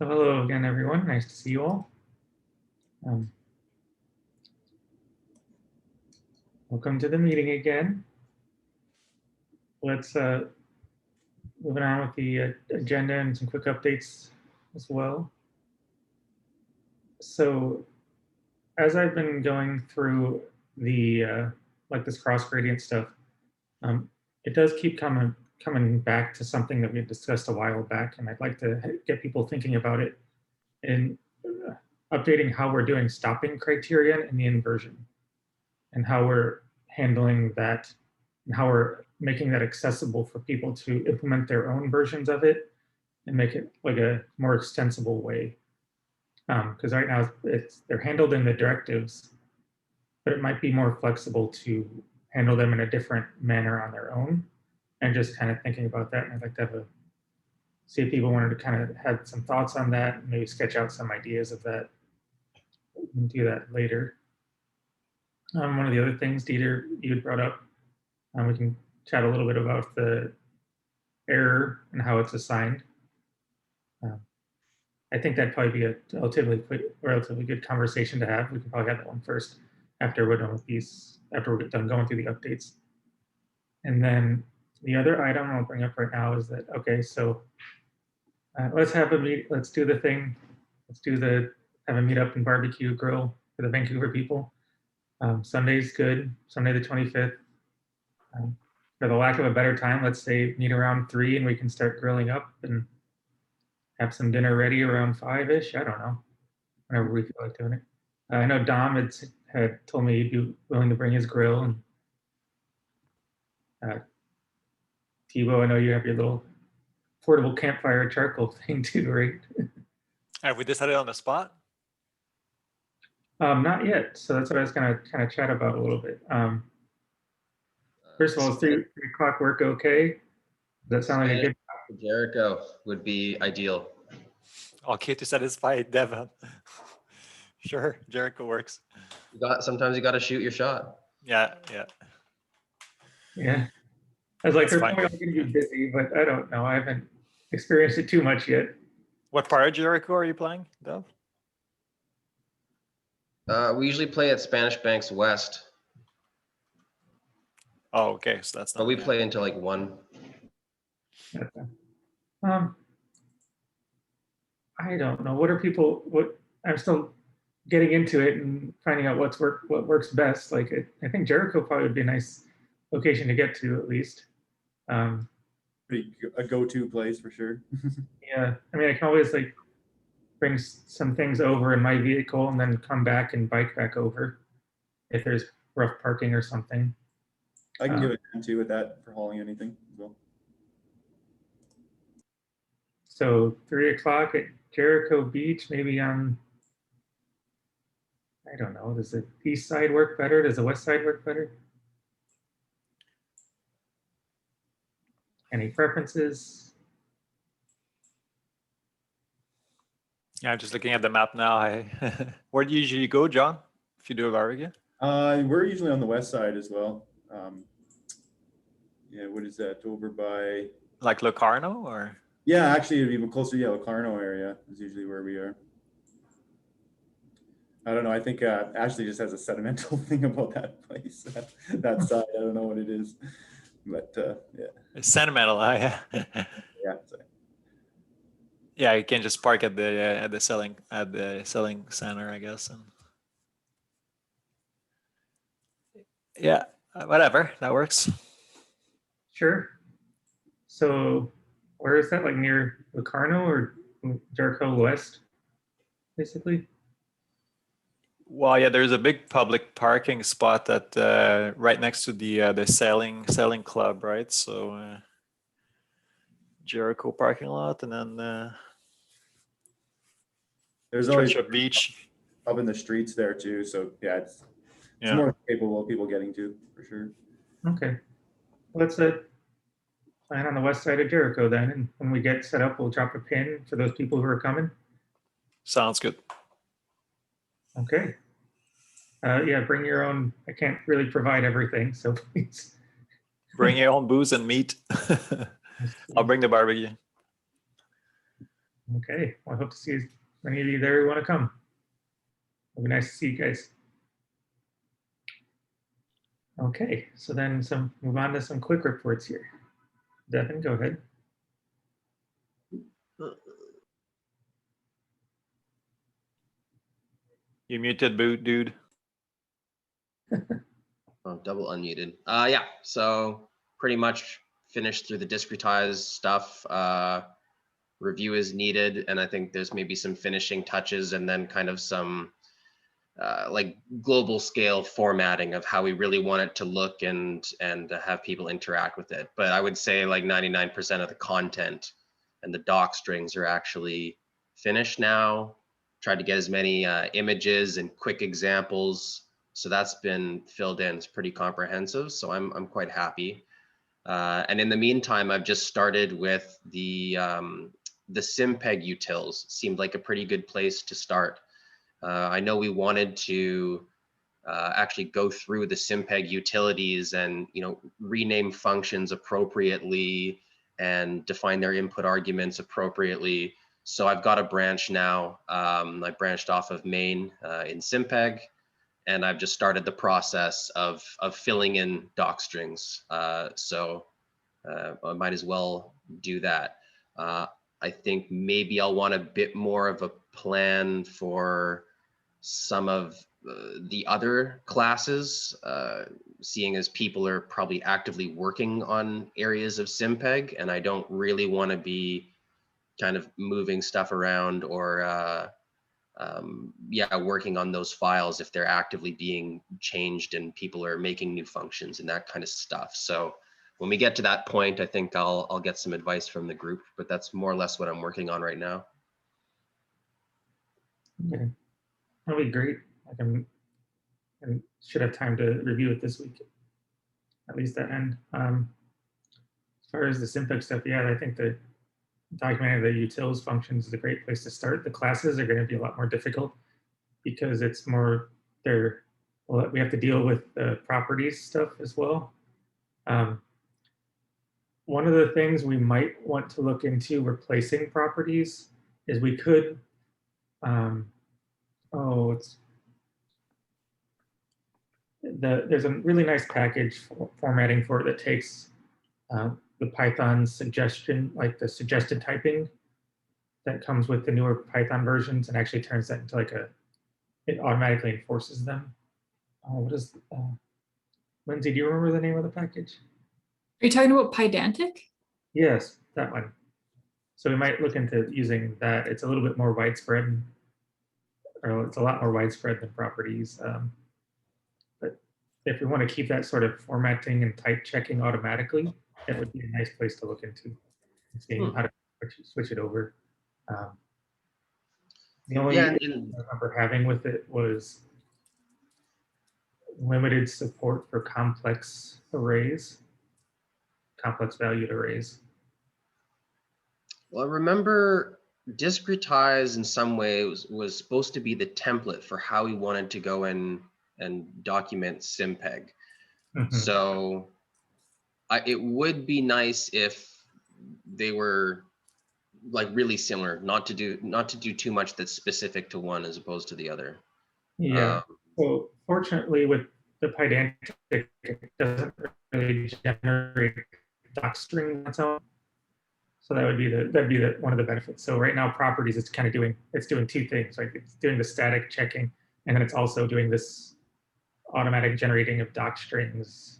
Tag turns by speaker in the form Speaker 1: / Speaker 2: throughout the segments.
Speaker 1: So hello again, everyone. Nice to see you all. Welcome to the meeting again. Let's moving on with the agenda and some quick updates as well. So as I've been going through the like this cross gradient stuff, it does keep coming back to something that we discussed a while back, and I'd like to get people thinking about it in updating how we're doing stopping criterion in the inversion, and how we're handling that, and how we're making that accessible for people to implement their own versions of it and make it like a more extensible way. Because right now they're handled in the directives, but it might be more flexible to handle them in a different manner on their own. And just kind of thinking about that, and I'd like to see if people wanted to kind of have some thoughts on that, and maybe sketch out some ideas of that. We can do that later. One of the other things, Dieter, you had brought up, we can chat a little bit about the error and how it's assigned. I think that'd probably be a relatively good conversation to have. We can probably have that one first after we're done with these, after we're done going through the updates. And then the other item I'll bring up right now is that, okay, so let's have a meet, let's do the thing. Have a meetup and barbecue grill for the Vancouver people. Sunday's good, Sunday the 25th. For the lack of a better time, let's say meet around 3 and we can start grilling up and have some dinner ready around 5-ish. I don't know, whenever we feel like doing it. I know Dom had told me he'd be willing to bring his grill, and Thibaut, I know you have your little portable campfire charcoal thing too, right?
Speaker 2: Have we decided on the spot?
Speaker 1: Not yet. So that's what I was gonna kind of chat about a little bit. First of all, is 3 o'clock work okay? Does that sound like a good?
Speaker 3: Jericho would be ideal.
Speaker 2: Okay to satisfy Devon. Sure, Jericho works.
Speaker 3: Sometimes you got to shoot your shot.
Speaker 2: Yeah.
Speaker 1: I was like,
Speaker 2: That's
Speaker 1: they're
Speaker 2: fine.
Speaker 1: probably going to be busy, but I don't know. I haven't experienced it too much yet.
Speaker 2: What part of Jericho are you playing, Dev?
Speaker 3: We usually play at Spanish Banks West.
Speaker 2: Oh, okay. So that's not.
Speaker 3: But we play until like 1.
Speaker 1: Okay. I don't know. I'm still getting into it and finding out what works best. Like I think Jericho probably would be a nice location to get to, at least.
Speaker 4: A go-to place for sure.
Speaker 1: Yeah, I mean, I can always like bring some things over in my vehicle and then come back and bike back over if there's rough parking or something.
Speaker 4: I can do it too with that for hauling anything as well.
Speaker 1: So 3 o'clock at Jericho Beach, maybe on, I don't know, does the east side work better? Does the west side work better? Any preferences?
Speaker 2: Yeah, I'm just looking at the map now. Where do you usually go, John, if you do a barbecue?
Speaker 4: We're usually on the west side as well. Yeah, what is that? Over by
Speaker 2: like Locarno, or?
Speaker 4: Yeah, actually even closer. Yeah, Locarno area is usually where we are. I don't know. I think Ashley just has a sentimental thing about that place, that side. I don't know what it is, but yeah.
Speaker 2: It's sentimental, yeah.
Speaker 4: Yeah. Sorry.
Speaker 2: Yeah, you can just park at the selling center, I guess, and yeah, whatever, that works.
Speaker 1: Sure. So where is that? Like near Locarno or Jericho West, basically?
Speaker 2: Well, yeah, there's a big public parking spot that right next to the sailing club, right? So Jericho parking lot, and then
Speaker 4: there's always
Speaker 2: a beach
Speaker 4: up in the streets there too. So yeah, it's more capable of people getting to, for sure.
Speaker 1: Okay, let's plan on the west side of Jericho then, and when we get set up, we'll drop a pin for those people who are coming.
Speaker 2: Sounds good.
Speaker 1: Okay. Yeah, bring your own. I can't really provide everything, so please.
Speaker 2: Bring your own booze and meat. I'll bring the barbecue.
Speaker 1: Okay, well, I hope to see as many of you there who want to come. It'll be nice to see you guys. Okay, so then move on to some quick reports here. Devin, go ahead.
Speaker 2: You muted, boot dude.
Speaker 3: Oh, double unmuted. Yeah, so pretty much finished through the discretized stuff. Review is needed, and I think there's maybe some finishing touches and then kind of some like global scale formatting of how we really want it to look and have people interact with it. But I would say like 99% of the content and the doc strings are actually finished now. Tried to get as many images and quick examples. So that's been filled in. It's pretty comprehensive. So I'm quite happy. And in the meantime, I've just started with the SimPEG utils. Seemed like a pretty good place to start. I know we wanted to actually go through the SimPEG utilities and rename functions appropriately and define their input arguments appropriately. So I've got a branch now. I branched off of main in SimPEG, and I've just started the process of filling in doc strings. So I might as well do that. I think maybe I'll want a bit more of a plan for some of the other classes, seeing as people are probably actively working on areas of SimPEG, and I don't really want to be kind of moving stuff around or yeah, working on those files if they're actively being changed and people are making new functions and that kind of stuff. So when we get to that point, I think I'll get some advice from the group, but that's more or less what I'm working on right now.
Speaker 1: Okay, that'll be great. I should have time to review it this week, at least that end. As far as the SimPEG stuff, yeah, I think the documenting the utils functions is a great place to start. The classes are going to be a lot more difficult because it's more well, we have to deal with the properties stuff as well. One of the things we might want to look into replacing properties is we could, there's a really nice package for formatting for it that takes the Python suggestion, like the suggested typing that comes with the newer Python versions, and actually turns that into like it automatically enforces them. What is, Lindsay, do you remember the name of the package?
Speaker 5: Are you talking about Pydantic?
Speaker 1: Yes, that one. So we might look into using that. It's a little bit more widespread, or it's a lot more widespread than properties. But if we want to keep that sort of formatting and type checking automatically, that would be a nice place to look into, seeing how to switch it over. The only issue I remember having with it was limited support for complex arrays, complex valued arrays.
Speaker 3: Well, I remember discretize in some ways was supposed to be the template for how we wanted to go in and document SimPEG. So it would be nice if they were like really similar, not to do too much that's specific to one as opposed to the other.
Speaker 1: Yeah. So fortunately, with the Pydantic, it doesn't really generate doc string on its own. So that'd be one of the benefits. So right now, properties, it's doing two things. Like it's doing the static checking, and then it's also doing this automatic generating of doc strings.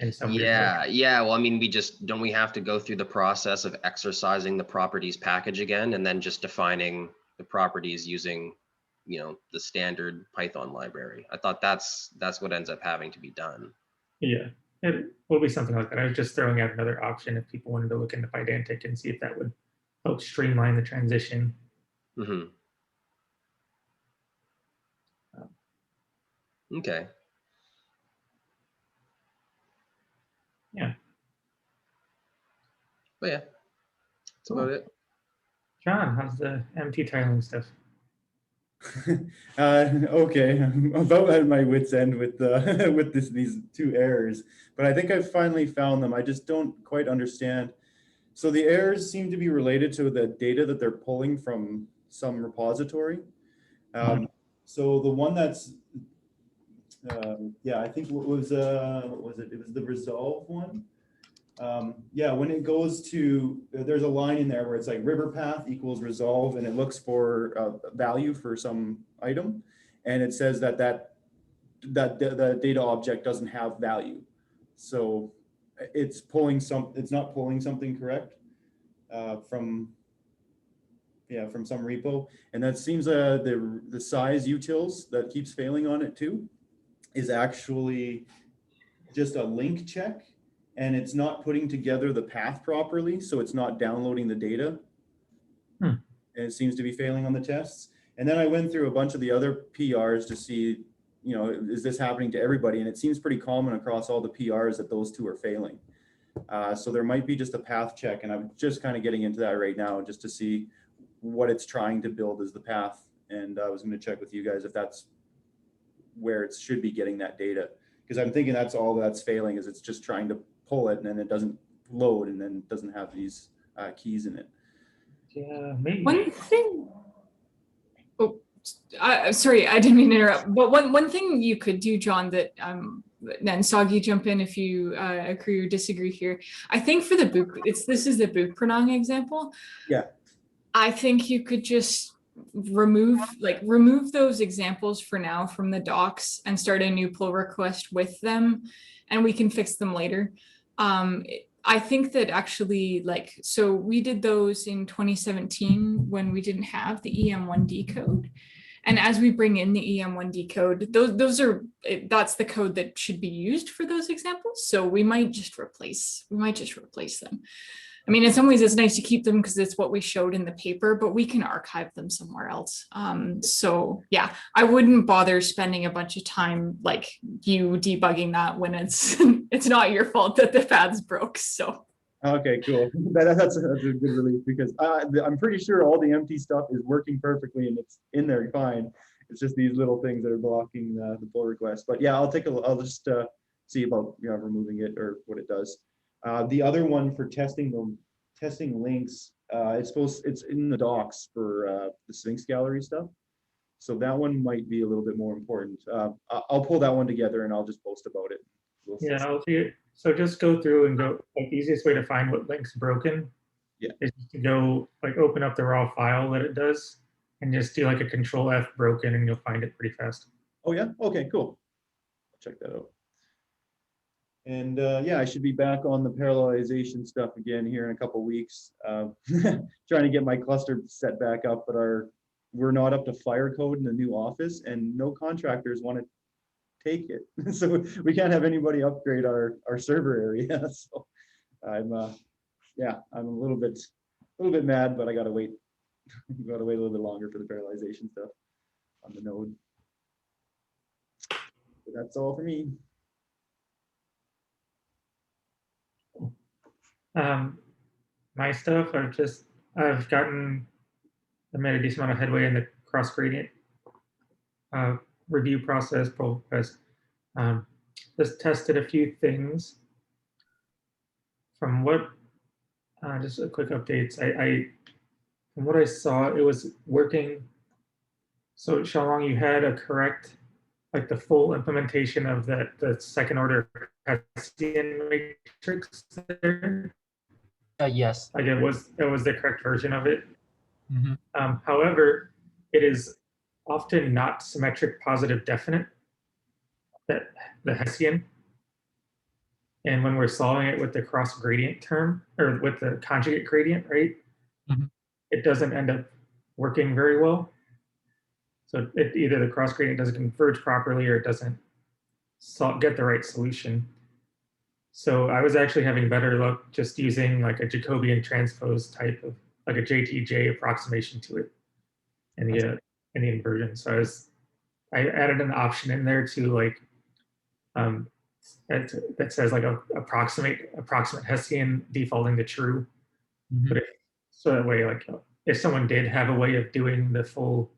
Speaker 1: In some
Speaker 3: yeah. Well, I mean, don't we have to go through the process of exercising the properties package again, and then just defining the properties using, the standard Python library? I thought that's what ends up having to be done.
Speaker 1: Yeah, it will be something like that. I was just throwing out another option if people wanted to look into Pydantic and see if that would help streamline the transition.
Speaker 3: Okay.
Speaker 1: Yeah.
Speaker 3: But yeah, that's about it.
Speaker 1: John, how's the MT tiling stuff?
Speaker 4: Okay, I'm about at my wit's end with these two errors, but I think I've finally found them. I just don't quite understand So the errors seem to be related to the data that they're pulling from some repository. So the one that's, yeah, I think what was it? It was the resolve one. Yeah, when it goes to, there's a line in there where it's like river path equals resolve, and it looks for value for some item, and it says that the data object doesn't have value. So it's not pulling something correct from some repo, and that seems the size utils that keeps failing on it too is actually just a link check, and it's not putting together the path properly, so it's not downloading the data. And it seems to be failing on the tests. And then I went through a bunch of the other PRs to see, is this happening to everybody? And it seems pretty common across all the PRs that those two are failing. So there might be just a path check, and I'm just kind of getting into that right now just to see what it's trying to build as the path. And I was going to check with you guys if that's where it should be getting that data, because I'm thinking that's all that's failing, is it's just trying to pull it and then it doesn't load and then it doesn't have these keys in it.
Speaker 1: Yeah, maybe.
Speaker 5: One thing, sorry, I didn't mean to interrupt, but one thing you could do, John, that then Soggy, jump in if you agree or disagree here. I think for the book, this is the Buchprenung example.
Speaker 4: Yeah.
Speaker 5: I think you could just remove those examples for now from the docs and start a new pull request with them, and we can fix them later. I think that actually, so we did those in 2017 when we didn't have the EM1D code. And as we bring in the EM1D code, that's the code that should be used for those examples. So we might just replace them. I mean, in some ways it's nice to keep them because it's what we showed in the paper, but we can archive them somewhere else. So yeah, I wouldn't bother spending a bunch of time like you debugging that when it's it's not your fault that the paths broke. So
Speaker 4: okay, cool. That's a good relief, because I'm pretty sure all the empty stuff is working perfectly and it's in there fine. It's just these little things that are blocking the pull request. But yeah, I'll just see about removing it or what it does. The other one for testing links, it's in the docs for the Sphinx gallery stuff. So that one might be a little bit more important. I'll pull that one together and I'll just post about it.
Speaker 1: Yeah, I'll see it. So just go through and go, like, the easiest way to find what link's broken is to go open up the raw file that it does and just do like a Control F broken, and you'll find it pretty fast.
Speaker 4: Oh yeah, okay, cool. Check that out. And yeah, I should be back on the parallelization stuff again here in a couple of weeks. Trying to get my cluster set back up, but we're not up to fire code in the new office, and no contractors want to take it. So we can't have anybody upgrade our server area. So I'm a little bit mad, but I gotta wait. Gotta wait a little bit longer for the parallelization stuff on the node. But that's all for me.
Speaker 1: My stuff, I made a decent amount of headway in the cross gradient review process, pull request. Just tested a few things. From what, just a quick updates. From what I saw, it was working. So Xiaolong, you had a correct, the full implementation of the second order Hessian matrix there.
Speaker 6: Yes.
Speaker 1: It was the correct version of it.
Speaker 6: Mm-hmm.
Speaker 1: However, it is often not symmetric positive definite, that the Hessian. And when we're solving it with the cross gradient term, or with the conjugate gradient, right?
Speaker 6: Mm-hmm.
Speaker 1: It doesn't end up working very well. So either the cross gradient doesn't converge properly, or it doesn't get the right solution. So I was actually having better luck just using like a Jacobian transpose type of, like a JTJ approximation to it in the inversion. So I added an option in there to that says approximate Hessian defaulting to true.
Speaker 6: Mm-hmm.
Speaker 1: But so that way, if someone did have a way of doing the full,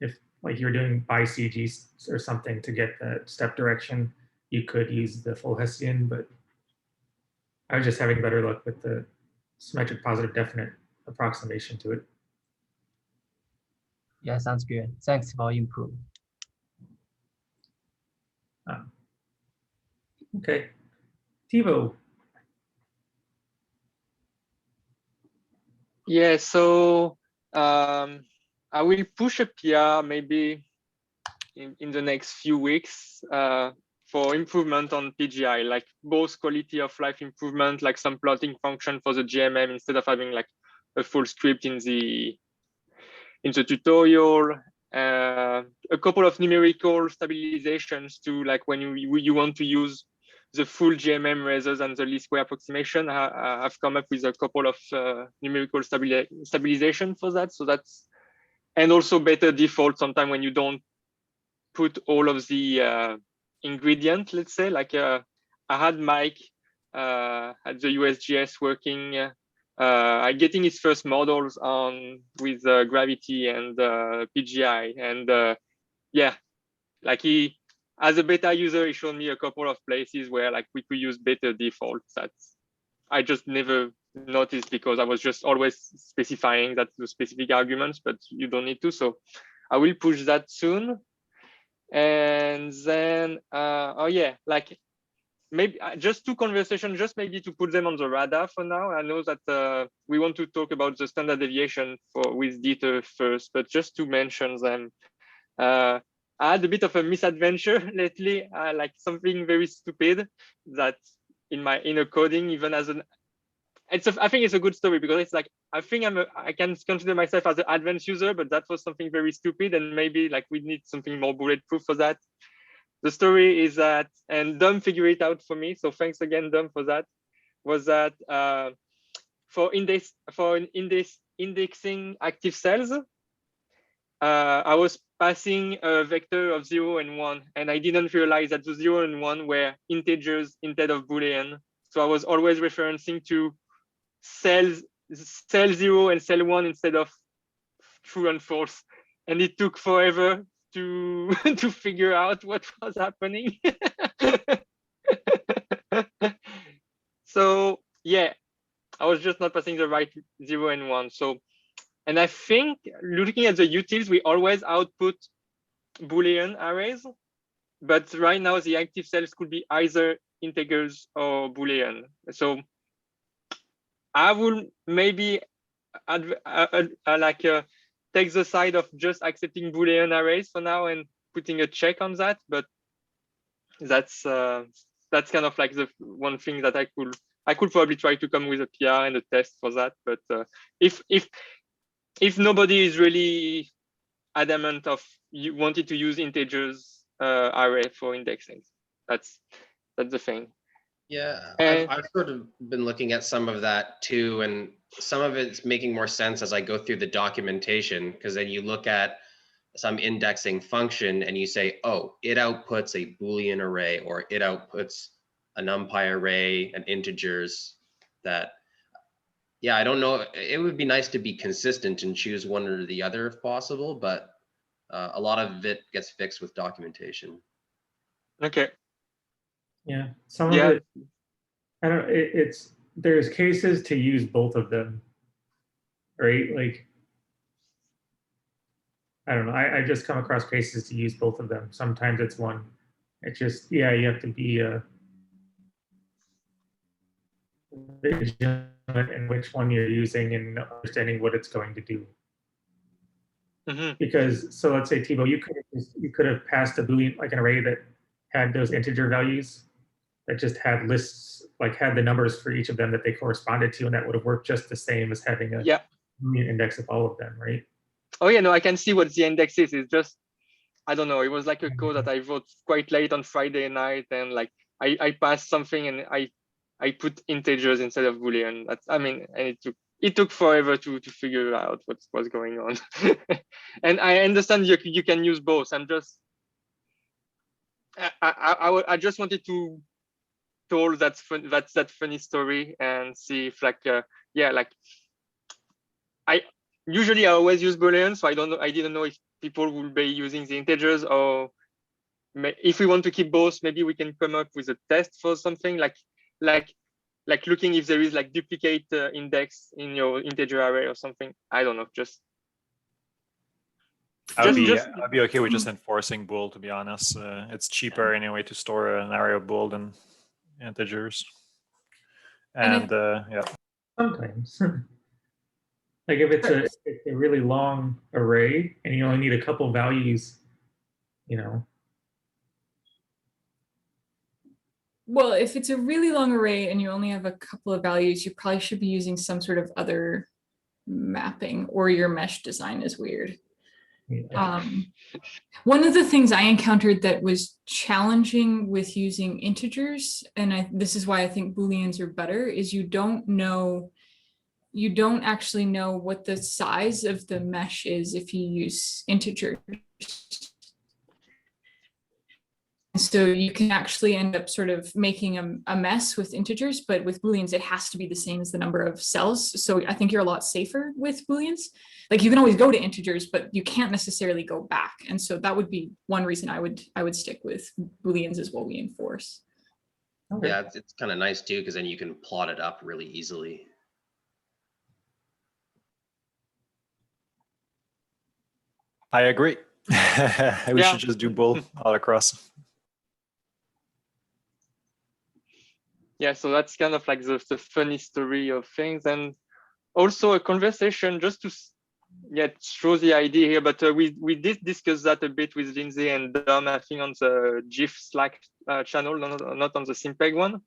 Speaker 1: if you're doing by CG or something to get the step direction, you could use the full Hessian. But I was just having better luck with the symmetric positive definite approximation to it.
Speaker 6: Yeah, sounds good. Thanks for input.
Speaker 1: Okay, Thibaut.
Speaker 7: Yeah, so I will push a PR maybe in the next few weeks for improvement on PGI, like both quality of life improvement, like some plotting function for the GMM instead of having like a full script in the tutorial, a couple of numerical stabilizations to like when you want to use the full GMM rather than the least square approximation. I've come up with a couple of numerical stabilization for that. So that's, and also better default sometime when you don't put all of the ingredient, let's say, like I had Mike at the USGS working, getting his first models on with gravity and PGI, and yeah, like he, as a beta user, he showed me a couple of places where like we could use better defaults that I just never noticed because I was just always specifying that the specific arguments, but you don't need to. So I will push that soon. And then, oh yeah, like maybe just two conversations, just maybe to put them on the radar for now. I know that we want to talk about the standard deviation with Dieter first, but just to mention them. I had a bit of a misadventure lately, like something very stupid that in my inner coding, even as an, I think it's a good story because it's like, I think I can consider myself as an advanced user, but that was something very stupid. And maybe like we need something more bulletproof for that. The story is that, and Dom figured it out for me. So thanks again, Dom, for that, was that for indexing active cells, I was passing a vector of 0 and 1, and I didn't realize that the 0 and 1 were integers instead of Boolean. So I was always referencing to cell 0 and cell 1 instead of true and false. And it took forever to to figure out what was happening. So yeah, I was just not passing the right 0 and 1. So, and I think looking at the utils, we always output Boolean arrays, but right now the active cells could be either integers or Boolean. So I will maybe take the side of just accepting Boolean arrays for now and putting a check on that. But that's kind of like the one thing that I could probably try to come with a PR and a test for that. But if nobody is really adamant of you wanted to use integers array for indexing, that's the thing.
Speaker 3: Yeah, I've sort of been looking at some of that too, and some of it's making more sense as I go through the documentation, because then you look at some indexing function and you say, oh, it outputs a Boolean array, or it outputs a NumPy array and integers. That, yeah, I don't know. It would be nice to be consistent and choose one or the other if possible, but a lot of it gets fixed with documentation.
Speaker 7: Okay.
Speaker 1: Yeah, some of it, I don't, there's cases to use both of them, right? Like, I don't know, I just come across cases to use both of them. Sometimes it's one. It's just, yeah, you have to be vigilant in which one you're using and understanding what it's going to do.
Speaker 7: Mm-hmm.
Speaker 1: Because, so let's say, Thibaut, you could have passed a Boolean, like an array that had those integer values, that just had lists, like had the numbers for each of them that they corresponded to, and that would have worked just the same as having a Boolean index of all of them, right?
Speaker 7: Oh yeah, no, I can see what the index is. It's just, I don't know, it was like a code that I wrote quite late on Friday night, and like I passed something and I put integers instead of Boolean. That's, I mean, and it took forever to figure out what's going on. And I understand you can use both. I'm just, I just wanted to tell that funny story and see if like yeah, like I always use Boolean, so I didn't know if people will be using the integers, or if we want to keep both, maybe we can come up with a test for something like like looking if there is like duplicate index in your integer array or something. I don't know, just
Speaker 2: I'd be okay with just enforcing bool, to be honest. It's cheaper anyway to store an array of bool than integers. And yeah.
Speaker 1: Sometimes. Like if it's a really long array and you only need a couple values, you know.
Speaker 5: Well, if it's a really long array and you only have a couple of values, you probably should be using some sort of other mapping, or your mesh design is weird.
Speaker 1: Yeah.
Speaker 5: One of the things I encountered that was challenging with using integers, and this is why I think Booleans are better, is you don't actually know what the size of the mesh is if you use integers. So you can actually end up sort of making a mess with integers, but with Booleans, it has to be the same as the number of cells. So I think you're a lot safer with Booleans. Like you can always go to integers, but you can't necessarily go back. And so that would be one reason I would stick with Booleans as what we enforce.
Speaker 1: Okay.
Speaker 3: Yeah, it's kind of nice too, because then you can plot it up really easily.
Speaker 2: I agree. We should just do bool all across.
Speaker 7: Yeah, so that's kind of like the funny story of things, and also a conversation just to show the idea here. But we did discuss that a bit with Lindsay and Dom, I think, on the GIF Slack channel, not on the SimPEG one.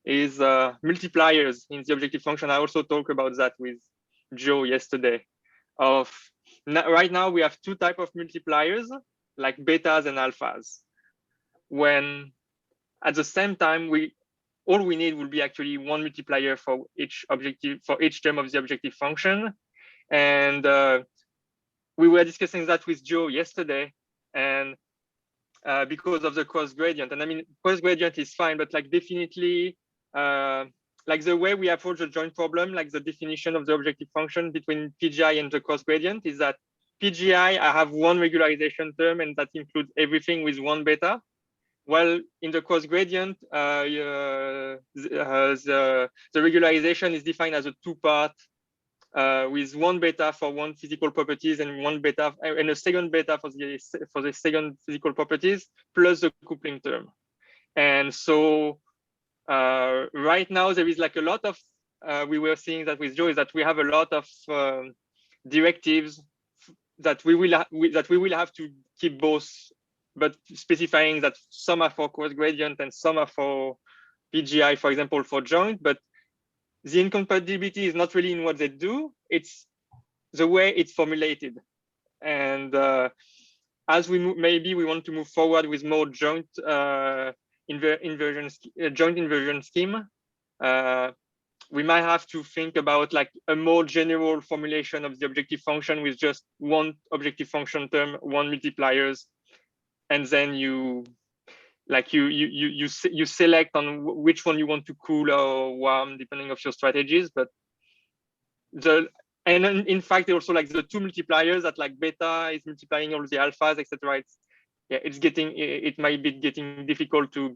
Speaker 7: Is multipliers in the objective function. I also talked about that with Joe yesterday. Right now we have two types of multipliers, like betas and alphas. When at the same time all we need will be actually one multiplier for each term of the objective function. And we were discussing that with Joe yesterday, and because of the cross gradient. And I mean, cross gradient is fine, but like definitely, like the way we approach the joint problem, like the definition of the objective function between PGI and the cross gradient is that PGI, I have one regularization term, and that includes everything with one beta. Well, in the cross gradient, the regularization is defined as a two-part with one beta for one physical properties and one beta and a second beta for the second physical properties plus the coupling term. And so right now there is like a lot of we were seeing that with Joe is that we have a lot of directives that we will have to keep both, but specifying that some are for cross gradient and some are for PGI, for example, for joint. But the incompatibility is not really in what they do, it's the way it's formulated. And as maybe we want to move forward with more joint inversion scheme, we might have to think about like a more general formulation of the objective function with just one objective function term, one multipliers, and then you select on which one you want to cool or warm depending of your strategies. But in fact also like the two multipliers that like beta is multiplying all the alphas, etc. It might be getting difficult to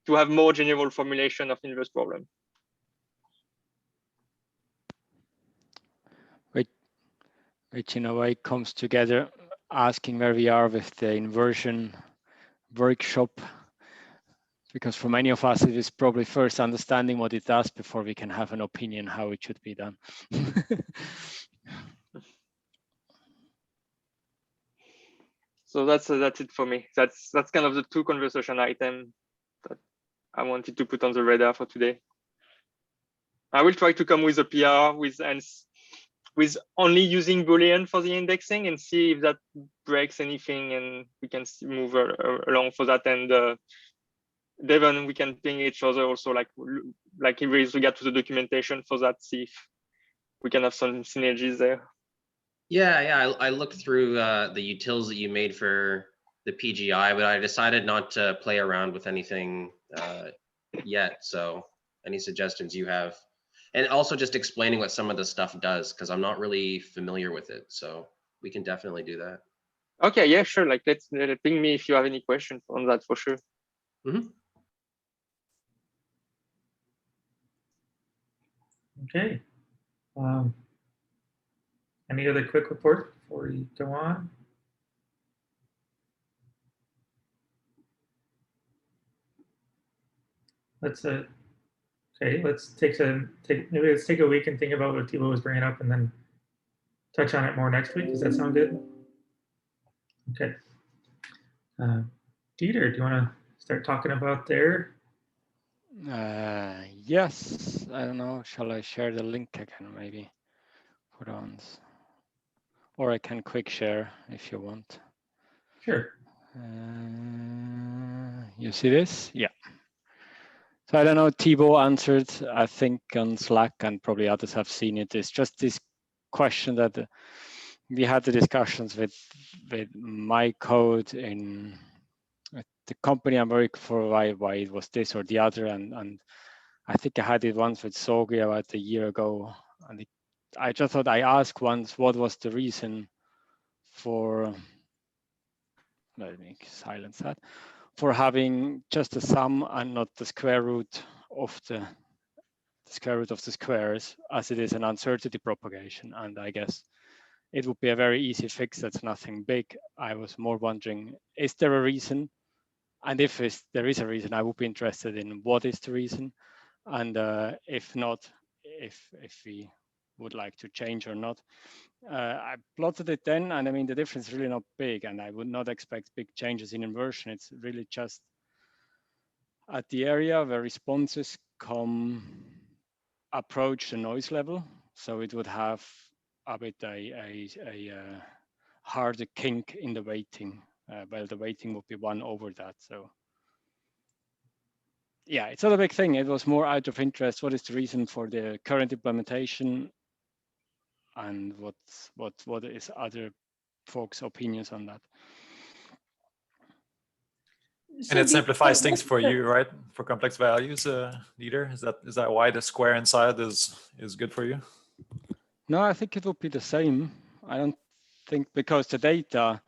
Speaker 7: have more general formulation of inverse problem.
Speaker 8: Which in a way comes together, asking where we are with the inversion workshop, because for many of us it is probably first understanding what it does before we can have an opinion how it should be done.
Speaker 7: So that's it for me. That's kind of the two conversation items that I wanted to put on the radar for today. I will try to come with a PR with only using Boolean for the indexing and see if that breaks anything, and we can move along for that. And Devon, we can ping each other also, like with regard to the documentation for that, see if we can have some synergies there.
Speaker 3: Yeah, I looked through the utils that you made for the PGI, but I decided not to play around with anything yet. So any suggestions you have? And also just explaining what some of the stuff does, because I'm not really familiar with it. So we can definitely do that.
Speaker 7: Okay, yeah, sure. Like let's ping me if you have any questions on that for sure.
Speaker 3: Mm-hmm.
Speaker 1: Okay. Any other quick report before we go on? Let's okay. Let's maybe let's take a week and think about what Thibaut was bringing up, and then touch on it more next week. Does that sound good? Okay. Dieter, do you want to start talking about there?
Speaker 8: Yes, I don't know. Shall I share the link again, maybe? Put on, or I can quick share if you want.
Speaker 1: Sure.
Speaker 8: You see this? Yeah. So I don't know, Thibaut answered, I think, on Slack, and probably others have seen it. It's just this question that we had the discussions with my code in the company I'm working for, why it was this or the other. And I think I had it once with Sogi about a year ago. And I just thought I asked once, what was the reason for, let me silence that, for having just the sum and not the square root of the squares, as it is an uncertainty propagation. And I guess it would be a very easy fix. That's nothing big. I was more wondering, is there a reason? And if there is a reason, I would be interested in what is the reason. And if not, if we would like to change or not. I plotted it then, and I mean, the difference is really not big, and I would not expect big changes in inversion. It's really just at the area where responses approach the noise level. So it would have a bit a harder kink in the weighting. Well, the weighting would be 1 over that. So yeah, it's not a big thing. It was more out of interest. What is the reason for the current implementation, and what is other folks' opinions on that?
Speaker 2: And it simplifies things for you, right? For complex values, Dieter. Is that why the square inside is good for you?
Speaker 8: No, I think it would be the same. I don't think, because the data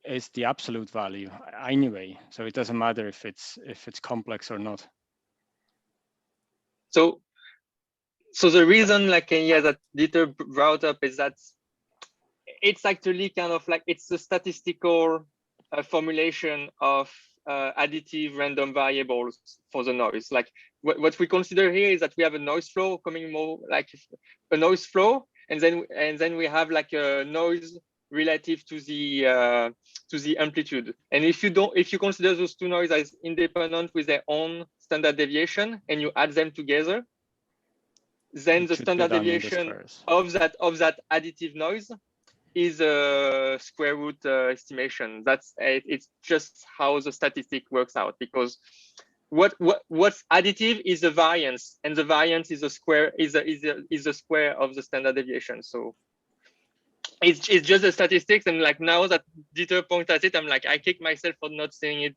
Speaker 8: is the absolute value anyway, so it doesn't matter if it's complex or not.
Speaker 7: So the reason, like, that Dieter brought up is that it's actually kind of like, it's a statistical formulation of additive random variables for the noise. Like what we consider here is that we have a noise flow coming more like a noise flow, and then we have like a noise relative to the amplitude. And if you consider those two noises as independent with their own standard deviation, and you add them together, then the standard deviation of that additive noise is a square root estimation. It's just how the statistic works out, because what's additive is the variance, and the variance is a square is a square of the standard deviation. So it's just the statistics. And like, now that Dieter pointed at it, I'm like, I kick myself for not saying it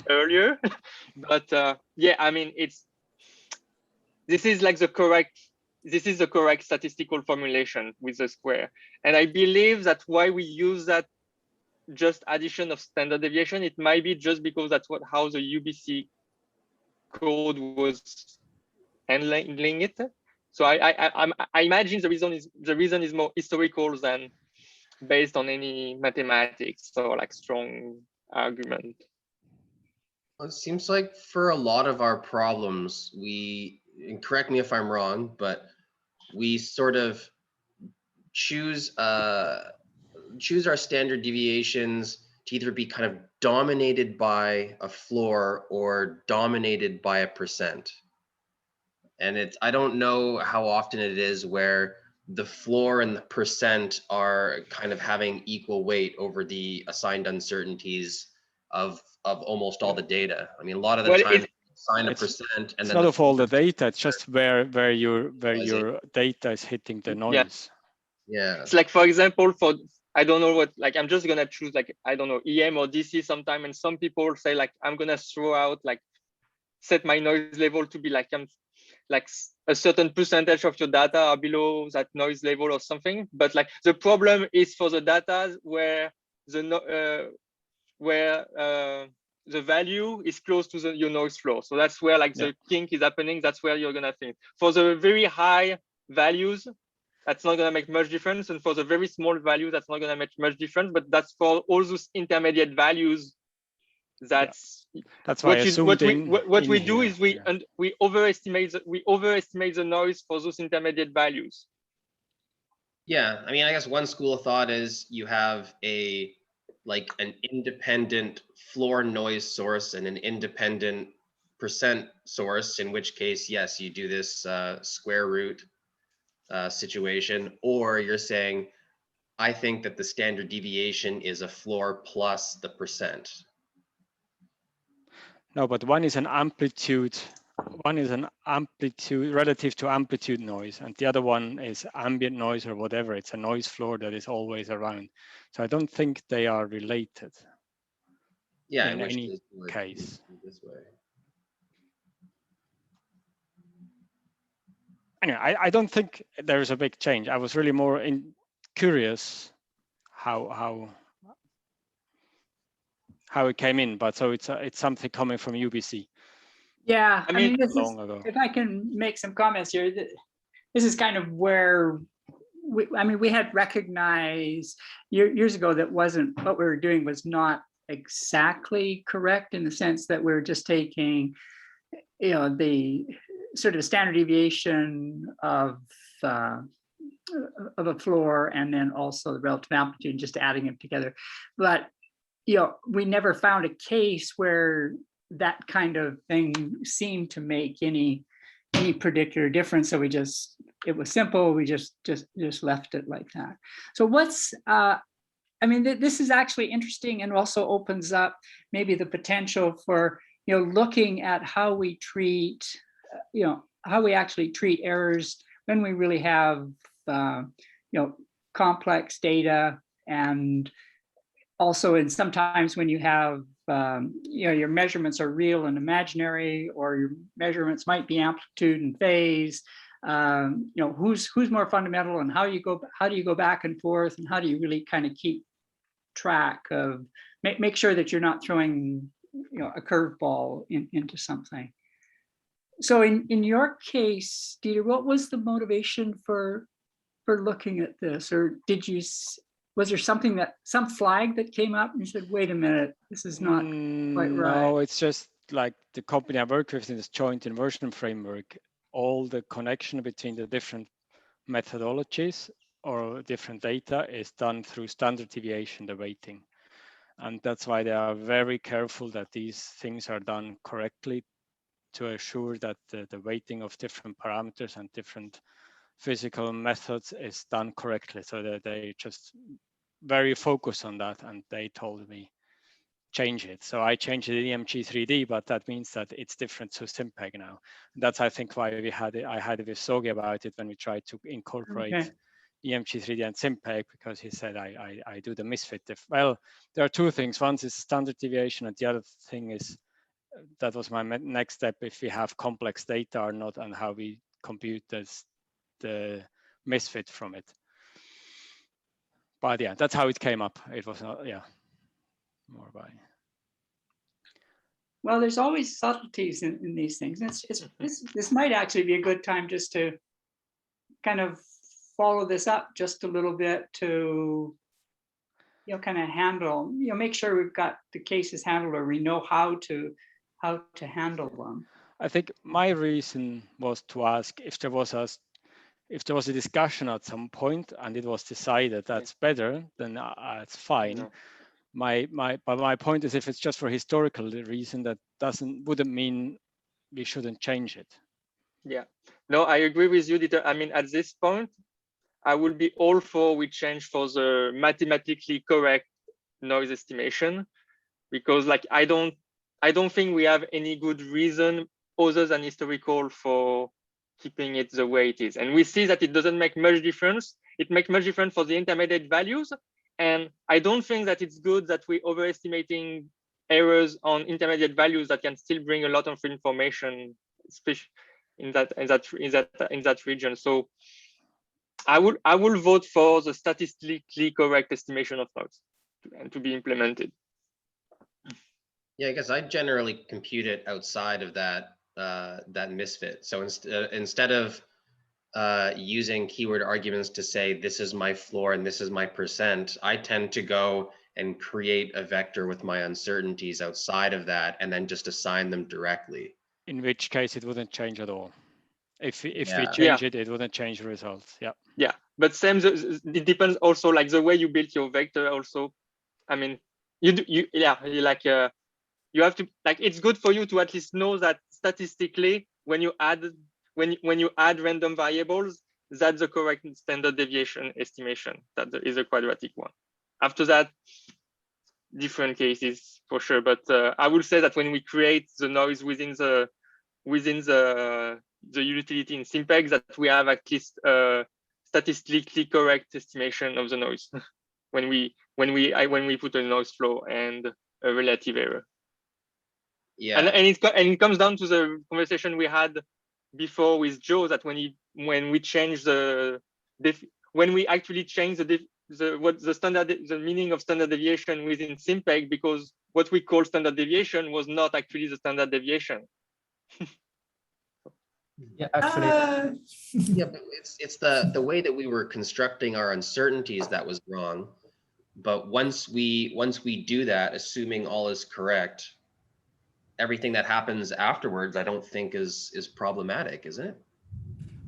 Speaker 7: earlier. But yeah, I mean, this is the correct statistical formulation with the square. And I believe that why we use that just addition of standard deviation, it might be just because that's how the UBC code was handling it. So I imagine the reason is more historical than based on any mathematics or like strong argument.
Speaker 3: Well, it seems like for a lot of our problems, and correct me if I'm wrong, but we sort of choose our standard deviations to either be kind of dominated by a floor or dominated by a percent. And I don't know how often it is where the floor and the percent are kind of having equal weight over the assigned uncertainties of almost all the data. I mean, a lot of the time assign a percent, and
Speaker 8: it's
Speaker 3: then
Speaker 8: not of all the data. It's just where your data is hitting the noise.
Speaker 3: Yeah.
Speaker 7: It's like, for example, I don't know what, like, I'm just gonna choose like, I don't know, EM or DC sometime, and some people say like, I'm gonna throw out like, set my noise level to be like, like a certain percentage of your data are below that noise level or something. But like, the problem is for the data where the value is close to your noise floor. So that's where like the kink is happening. That's where you're gonna think. For the very high values, that's not going to make much difference. And for the very small values, that's not going to make much difference. But that's for all those intermediate values. That's
Speaker 8: why
Speaker 7: what we do is we overestimate the noise for those intermediate values.
Speaker 3: Yeah, I mean, I guess one school of thought is you have an independent floor noise source and an independent percent source, in which case, yes, you do this square root situation, or you're saying, I think that the standard deviation is a floor plus the percent.
Speaker 8: No, but one is an amplitude relative to amplitude noise, and the other one is ambient noise or whatever. It's a noise floor that is always around. So I don't think they are related.
Speaker 3: Yeah,
Speaker 8: in any case.
Speaker 3: This way.
Speaker 8: Anyway, I don't think there is a big change. I was really more curious how it came in, but so it's something coming from UBC.
Speaker 9: Yeah, I mean this
Speaker 8: long
Speaker 9: is,
Speaker 8: ago.
Speaker 9: if I can make some comments here, this is kind of where we had recognized years ago that wasn't what we were doing was not exactly correct, in the sense that we're just taking, the sort of standard deviation of a floor and then also the relative amplitude and just adding them together. But we never found a case where that kind of thing seemed to make any particular difference. So it was simple. We just left it like that. So this is actually interesting, and also opens up maybe the potential for looking at how we treat actually treat errors when we really have complex data, and also in sometimes when you have your measurements are real and imaginary, or your measurements might be amplitude and phase. Who's more fundamental, and how do you go back and forth, and how do you really kind of keep track of make sure that you're not throwing a curveball into something. So in your case, Dieter, what was the motivation for looking at this, or was there some flag that came up and you said, wait a minute, this is not quite right?
Speaker 8: No, it's just like the company I work with in this joint inversion framework, all the connection between the different methodologies or different data is done through standard deviation, the weighting. And that's why they are very careful that these things are done correctly to assure that the weighting of different parameters and different physical methods is done correctly. So that they just very focused on that, and they told me change it. So I changed it in EMG3D, but that means that it's different to SimPEG now. And that's, I think, why I had it with Sogi about it when we tried to incorporate EMG3D and SimPEG, because he said I do the misfit. Well, there are two things. One is standard deviation, and the other thing is, that was my next step, if we have complex data or not, and how we compute the misfit from it. But yeah, that's how it came up. It was not, more by.
Speaker 9: Well, there's always subtleties in these things. This might actually be a good time just to kind of follow this up just a little bit to kind of handle, make sure we've got the cases handled, or we know how to handle them.
Speaker 8: I think my reason was to ask if there was a discussion at some point and it was decided that's better, then it's fine. But my point is, if it's just for historical reason, that wouldn't mean we shouldn't change it.
Speaker 7: Yeah, no, I agree with you, Dieter. I mean, at this point, I would be all for we change for the mathematically correct noise estimation, because I don't think we have any good reason other than historical for keeping it the way it is. And we see that it doesn't make much difference. It makes much difference for the intermediate values. And I don't think that it's good that we're overestimating errors on intermediate values that can still bring a lot of information, especially in that region. So I will vote for the statistically correct estimation of noise and to be implemented.
Speaker 3: Yeah, I guess I generally compute it outside of that misfit. So instead of using keyword arguments to say, this is my floor and this is my percent, I tend to go and create a vector with my uncertainties outside of that and then just assign them directly.
Speaker 8: In which case it wouldn't change at all. If we
Speaker 3: Yeah.
Speaker 8: change it, it wouldn't change the results. Yeah.
Speaker 7: Yeah, but same. It depends also, like the way you build your vector. Also, I mean, you have to, like, it's good for you to at least know that statistically, when you add random variables, that's the correct standard deviation estimation. That is a quadratic one. After that, different cases for sure. But I will say that when we create the noise within the utility in SimPEG, that we have at least a statistically correct estimation of the noise when we put a noise floor and a relative error.
Speaker 3: Yeah.
Speaker 7: And it comes down to the conversation we had before with Joe, that when we change when we actually change the meaning of standard deviation within SimPEG, because what we call standard deviation was not actually the standard deviation.
Speaker 6: Yeah, actually,
Speaker 3: Yeah, but it's the way that we were constructing our uncertainties that was wrong. But once we do that, assuming all is correct, everything that happens afterwards, I don't think is problematic, is it?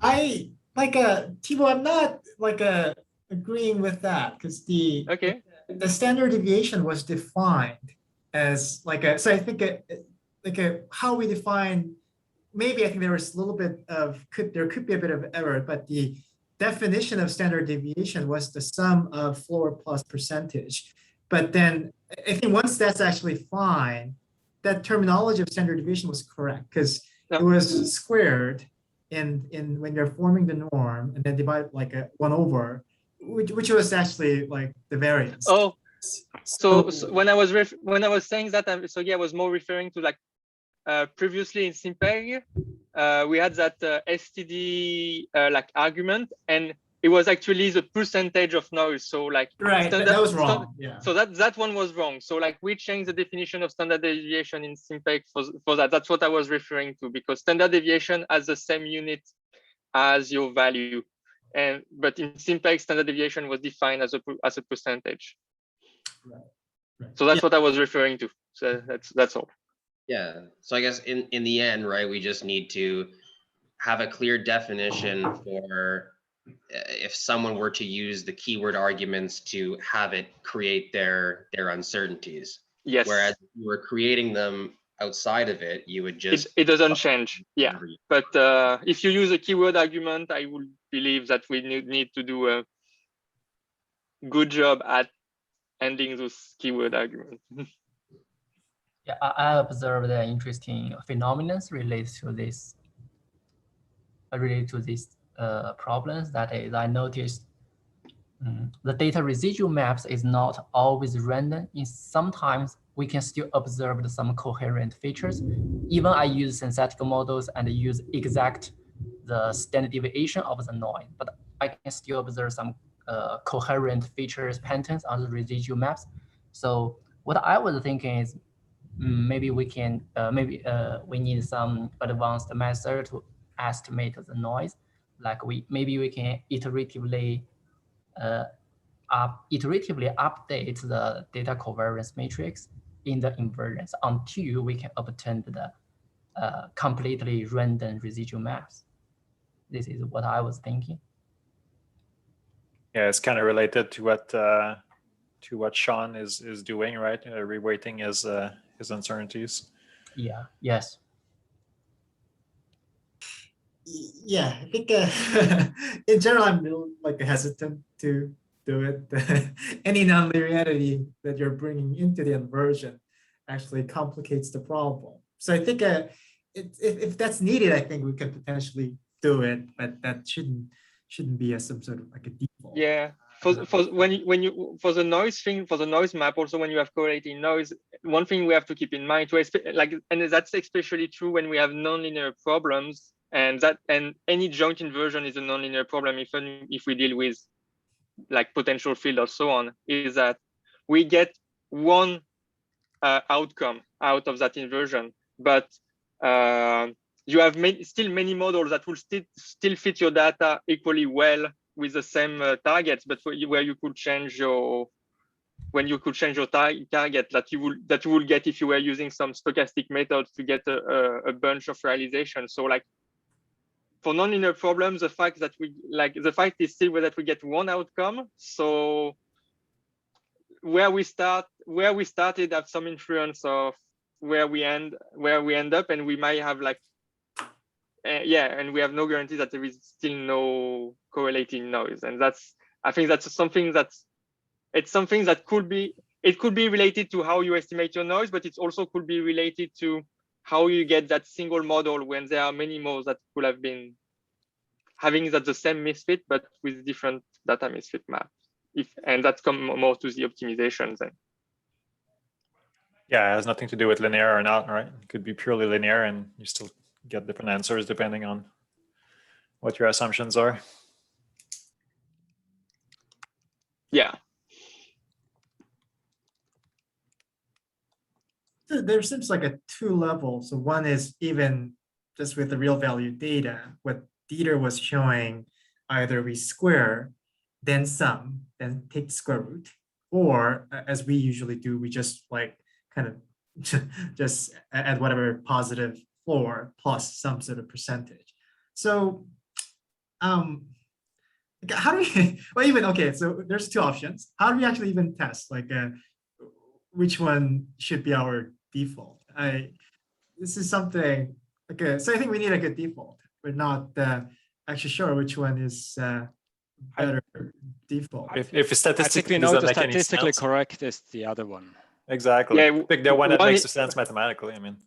Speaker 10: I Thibault, I'm not agreeing with that, because the standard deviation was defined as so I think how we define, maybe I think there was a little bit of there could be a bit of error, but the definition of standard deviation was the sum of floor plus percentage. But then I think once that's actually fine, that terminology of standard deviation was correct, because it was squared in when you're forming the norm, and then divide like a 1/, which was actually like the variance.
Speaker 7: Oh, so when I was saying that, I was more referring to like previously in SimPEG, we had that STD like argument, and it was actually the percentage of noise. So like
Speaker 10: that was wrong. Yeah.
Speaker 7: So that one was wrong. So like we changed the definition of standard deviation in SimPEG for that. That's what I was referring to, because standard deviation has the same unit as your value, but in SimPEG standard deviation was defined as a percentage.
Speaker 10: Right.
Speaker 7: So that's what I was referring to. So that's all.
Speaker 3: Yeah. So I guess in the end, right, we just need to have a clear definition for if someone were to use the keyword arguments to have it create their uncertainties.
Speaker 7: Yes.
Speaker 3: Whereas if you were creating them outside of it, you would just
Speaker 7: it doesn't change. Yeah. But if you use a keyword argument, I would believe that we need to do a good job at ending those keyword arguments.
Speaker 6: yeah, I observed an interesting phenomenon related to this problems. That is, I noticed the data residual maps is not always random. Sometimes we can still observe some coherent features. Even I use synthetic models and use the standard deviation of the noise, but I can still observe some coherent features patterns on the residual maps. So what I was thinking is maybe we can we need some advanced method to estimate the noise. Like maybe we can iteratively update the data covariance matrix in the inversions until we can obtain the completely random residual maps. This is what I was thinking.
Speaker 2: Yeah, it's kind of related to what Sean is doing, right? Reweighting his uncertainties.
Speaker 6: Yeah. Yes.
Speaker 10: Yeah, I think in general, I'm hesitant to do it. Any nonlinearity that you're bringing into the inversion actually complicates the problem. So I think if that's needed, I think we can potentially do it, but that shouldn't be some sort of like a default.
Speaker 7: Yeah. For the noise thing, for the noise map, also when you have correlating noise, one thing we have to keep in mind, and that's especially true when we have nonlinear problems, and any joint inversion is a nonlinear problem, even if we deal with like potential field or so on, is that we get one outcome out of that inversion, but you have still many models that will still fit your data equally well with the same targets, but where you could change your target that you will get if you were using some stochastic methods to get a bunch of realization. So like for nonlinear problems, the fact is still that we get one outcome. So where we started have some influence of where we end up, and we might have like and we have no guarantee that there is still no correlating noise. And I think that's something that could be related to how you estimate your noise, but it also could be related to how you get that single model when there are many modes that could have been having the same misfit, but with different data misfit maps. And that's come more to the optimizations then.
Speaker 2: Yeah, it has nothing to do with linear or not, right? It could be purely linear and you still get different answers depending on what your assumptions are.
Speaker 7: Yeah.
Speaker 10: So there seems like a two level. So one is even just with the real value data, what Dieter was showing, either we square, then sum, then take the square root, or as we usually do, we just like kind of just add whatever positive floor plus some sort of percentage. So how do we, well, even, okay, so there's two options. How do we actually even test like which one should be our default? This is something, okay, so I think we need a good default. We're not actually sure which one is better default.
Speaker 2: If a statistic
Speaker 8: I think we know the statistically correct is the other one.
Speaker 2: Exactly.
Speaker 7: Yeah,
Speaker 2: pick the one that makes sense mathematically. I mean.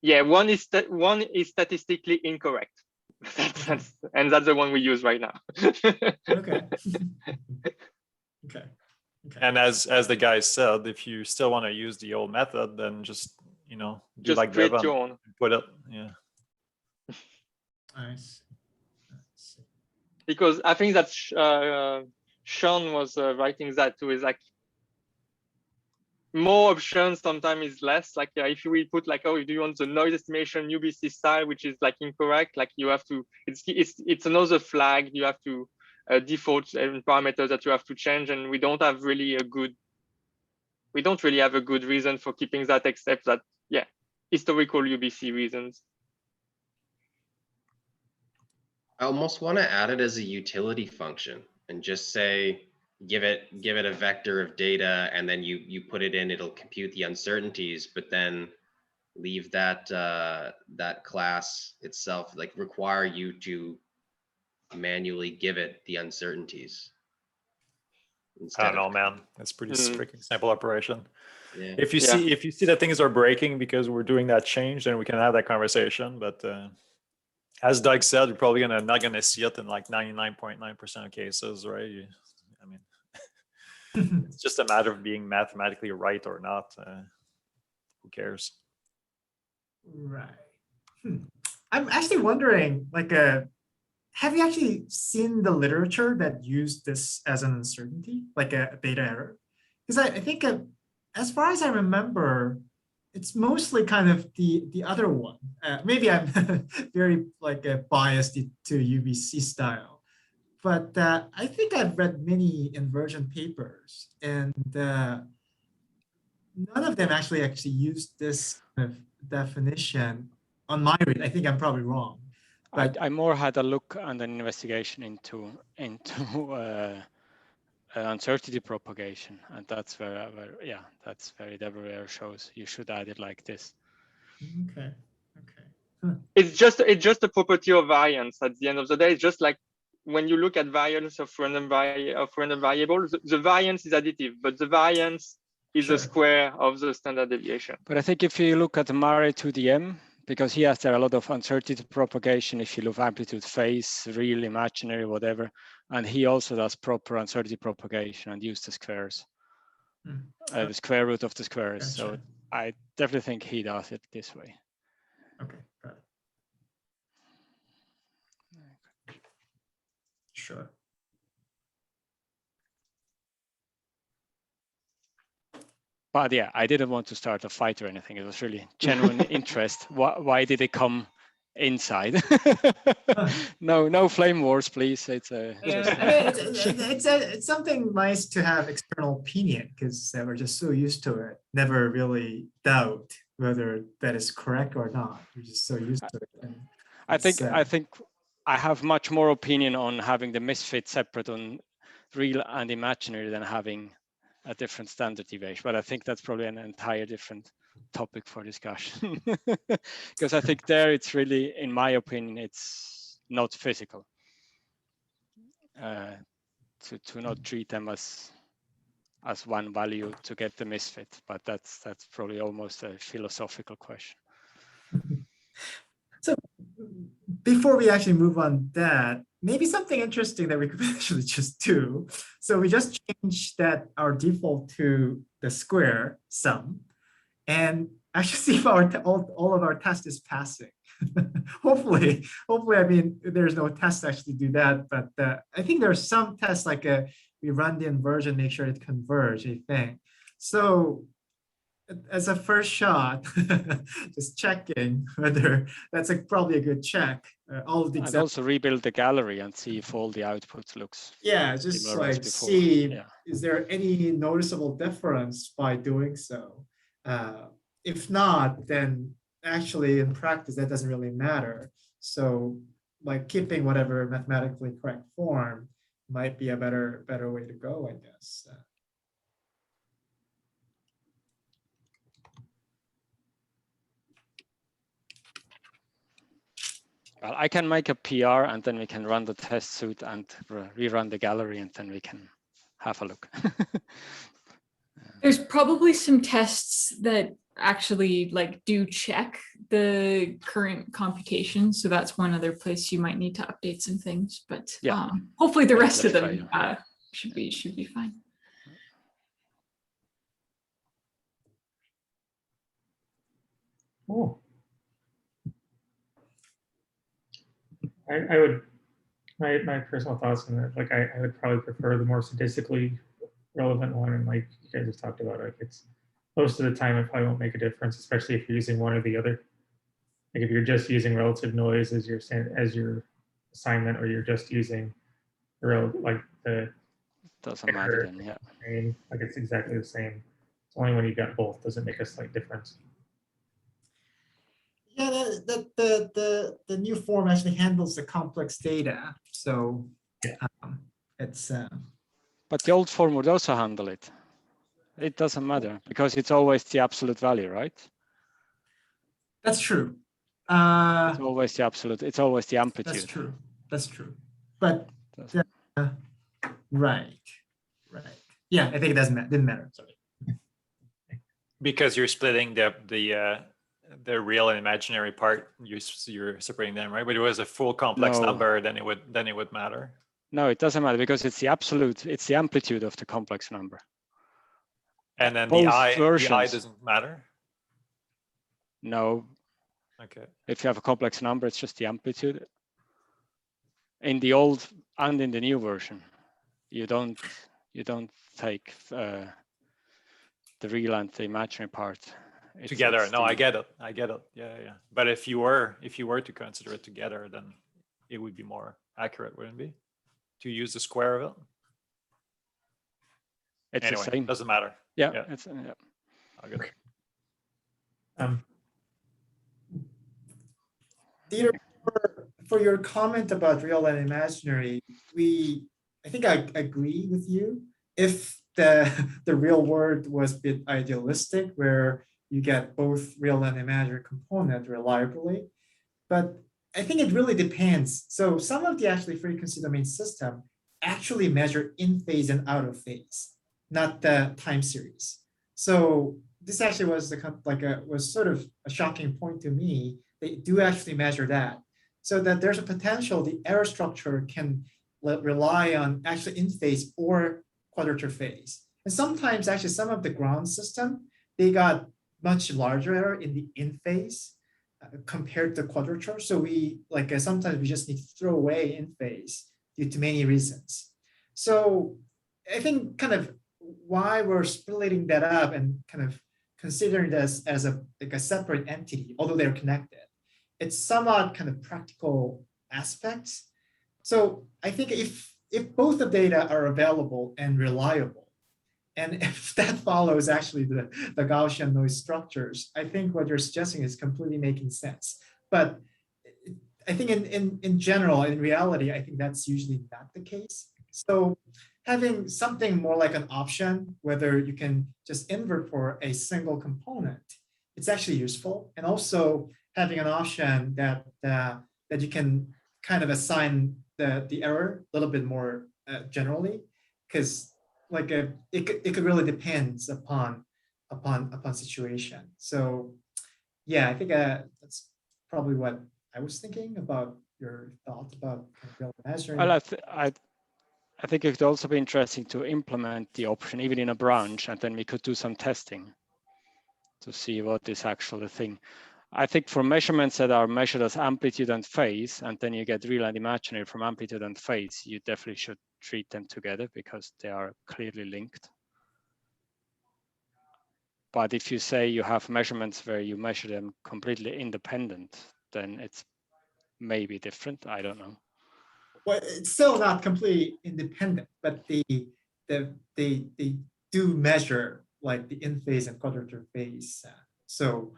Speaker 7: Yeah, one is statistically incorrect. And that's the one we use right now.
Speaker 10: Okay. Okay.
Speaker 2: And as the guy said, if you still want to use the old method, then just do
Speaker 7: just
Speaker 2: like
Speaker 7: create
Speaker 2: Devon,
Speaker 7: your own.
Speaker 2: put it, yeah.
Speaker 10: Nice.
Speaker 7: Because I think that Sean was writing that too, is like more options sometimes is less. Like if you will put like, oh, do you want the noise estimation UBC style, which is like incorrect, like you have to, it's another flag you have to default and parameters that you have to change, and we don't really have a good reason for keeping that, except that historical UBC reasons.
Speaker 3: I almost want to add it as a utility function and just say, give it a vector of data, and then you put it in, it'll compute the uncertainties, but then leave that that class itself, like require you to manually give it the uncertainties.
Speaker 2: I don't know, man. That's pretty freaking simple operation.
Speaker 3: Yeah.
Speaker 2: If you see that things are breaking because we're doing that change, then we can have that conversation. But as Doug said, we're probably not gonna see it in like 99.9% of cases, right? I mean, it's just a matter of being mathematically right or not. Who cares?
Speaker 10: Right. I'm actually wondering, like, have you actually seen the literature that used this as an uncertainty, like a beta error? Because I think as far as I remember, it's mostly kind of the other one. Maybe I'm very like biased to UBC style, but I think I've read many inversion papers, and none of them actually used this kind of definition on my read. I think I'm probably wrong. But
Speaker 8: I more had a look and an investigation into uncertainty propagation, and that's where that's where Deborah shows you should add it like this.
Speaker 10: Okay. Huh.
Speaker 7: It's just a property of variance at the end of the day. It's just like when you look at variance of random variables, the variance is additive, but the variance is the square of the standard deviation.
Speaker 8: But I think if you look at Murray 2DM, because he has there a lot of uncertainty propagation, if you look amplitude, phase, real, imaginary, whatever, and he also does proper uncertainty propagation and use the squares, the square root of the squares. Gotcha. So I definitely think he does it this way.
Speaker 10: Okay, got it. Sure.
Speaker 8: But yeah, I didn't want to start a fight or anything. It was really genuine interest. Why did it come inside. No flame wars, please. It's a
Speaker 10: it's something nice to have external opinion, because we're just so used to it. Never really doubt whether that is correct or not. We're just so used to it. And
Speaker 8: I think I have much more opinion on having the misfit separate on real and imaginary than having a different standard deviation. But I think that's probably an entire different topic for discussion. Because I think there it's really, in my opinion, it's not physical to not treat them as one value to get the misfit. But that's probably almost a philosophical question.
Speaker 10: So before we actually move on that, maybe something interesting that we could actually just do. So we just changed that our default to the square sum, and actually see if all of our test is passing. hopefully, I mean, there's no test to actually do that, but I think there's some tests like we run the inversion, make sure it converge, I think. So as a first shot, just checking whether that's probably a good check. All of the
Speaker 8: and also rebuild the gallery and see if all the outputs looks
Speaker 10: just like see is there any noticeable difference by doing so. If not, then actually in practice that doesn't really matter. So like keeping whatever mathematically correct form might be a better way to go, I guess.
Speaker 8: Well, I can make a PR and then we can run the test suite and rerun the gallery and then we can have a look.
Speaker 5: There's probably some tests that actually like do check the current computation. So that's one other place you might need to update some things, but hopefully the rest of them should be fine.
Speaker 1: Oh. I would, my personal thoughts on that, like I would probably prefer the more statistically relevant one, and like you guys have talked about, like it's most of the time it probably won't make a difference, especially if you're using one or the other. Like if you're just using relative noise as your assignment, or you're just using like the
Speaker 8: doesn't matter then,
Speaker 1: like it's exactly the same. It's only when you got both does it make a slight difference.
Speaker 10: Yeah, the new form actually handles the complex data, so it's.
Speaker 8: But the old form would also handle it. It doesn't matter because it's always the absolute value, right?
Speaker 10: That's true.
Speaker 8: It's always the absolute. It's always the amplitude.
Speaker 10: That's true. That's true. But right. Yeah, I think it didn't matter. Sorry.
Speaker 2: Because you're splitting the real and imaginary part, you're separating them, right? But if it was a full complex number, then it would matter.
Speaker 8: No, it doesn't matter because it's the absolute, it's the amplitude of the complex number.
Speaker 2: And then the I doesn't matter?
Speaker 8: No.
Speaker 2: Okay.
Speaker 8: If you have a complex number, it's just the amplitude. In the old and in the new version, you don't take the real and the imaginary part
Speaker 2: together. No, I get it. Yeah. But if you were to consider it together, then it would be more accurate, wouldn't it be? To use the square of it.
Speaker 8: It's
Speaker 2: anyway,
Speaker 8: the same.
Speaker 2: Doesn't matter.
Speaker 8: Yeah.
Speaker 2: It's
Speaker 1: Good.
Speaker 10: Dieter, for your comment about real and imaginary, I think I agree with you. If the real world was a bit idealistic, where you get both real and imaginary component reliably, but I think it really depends. So some of the actually frequency domain system actually measure in phase and out of phase, not the time series. So this actually was was sort of a shocking point to me. They do actually measure that, so that there's a potential the error structure can rely on actually in phase or quadrature phase. And sometimes actually some of the ground system, they got much larger error in the in phase compared to quadrature. So we sometimes we just need to throw away in phase due to many reasons. So I think kind of why we're splitting that up and kind of considering this as a separate entity, although they're connected, it's somewhat kind of practical aspects. So I think if both the data are available and reliable, and if that follows actually the Gaussian noise structures, I think what you're suggesting is completely making sense. But I think in general, in reality, I think that's usually not the case. So having something more like an option, whether you can just invert for a single component, it's actually useful. And also having an option that that you can kind of assign the error a little bit more generally, because like it could really depends upon situation. So yeah, I think that's probably what I was thinking about your thought about real measuring.
Speaker 8: Well, I think it could also be interesting to implement the option even in a branch, and then we could do some testing to see what is actually the thing. I think for measurements that are measured as amplitude and phase, and then you get real and imaginary from amplitude and phase, you definitely should treat them together because they are clearly linked. But if you say you have measurements where you measure them completely independent, then it's maybe different. I don't know.
Speaker 10: Well, it's still not completely independent, but they do measure like the in phase and quadrature phase. So